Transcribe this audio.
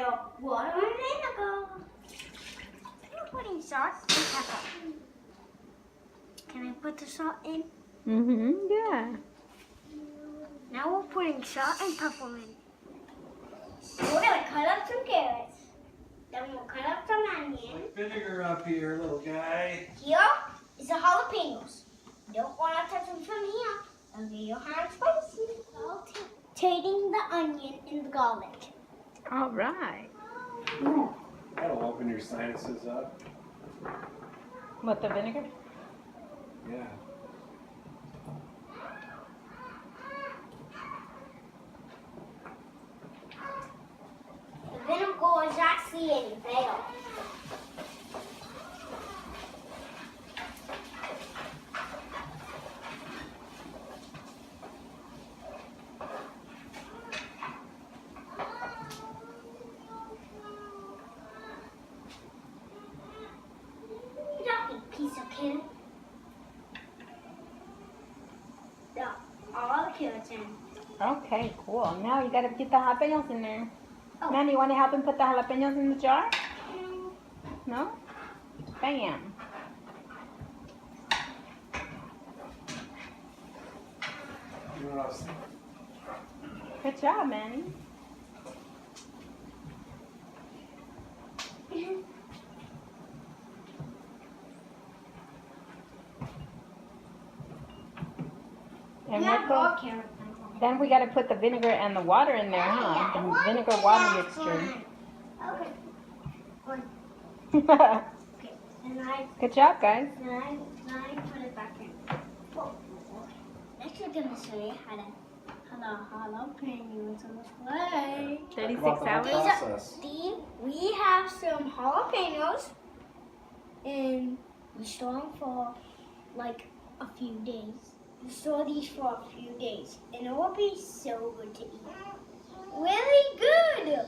mayo, water, and vinegar. We're putting salt and pepper. Can I put the salt in? Yeah. Now we're putting salt and pepper in. We're gonna cut up some carrots. Then we'll cut up some onions. Vinegar up here, little guy. Here is the jalapeños. You don't want to touch them from here. It'll get your hand spicy. Rotating the onion and the garlic. All right. That'll open your sinuses up. What, the vinegar? Yeah. The vinegar is actually in there. Piece of carrot. All the carrots in. Okay, cool. Now you gotta get the jalapenos in there. Oh. Manny, you want to help him put the jalapenos in the jar? No? Bam. You know what I was thinking? Good job, Manny. And Yeah, we're raw going, carrot. then we got to put the vinegar and the water in there, huh? The vinegar water mixture. Okay. Okay. And I Good job, guys. put it back in. Whoa. Next we're gonna show you how the jalapenos look like. 36 Talk about the whole hours. process. Steve, we have some jalapenos and we store them for like a few days. We store these for a few days and it will be so good to eat. Really good!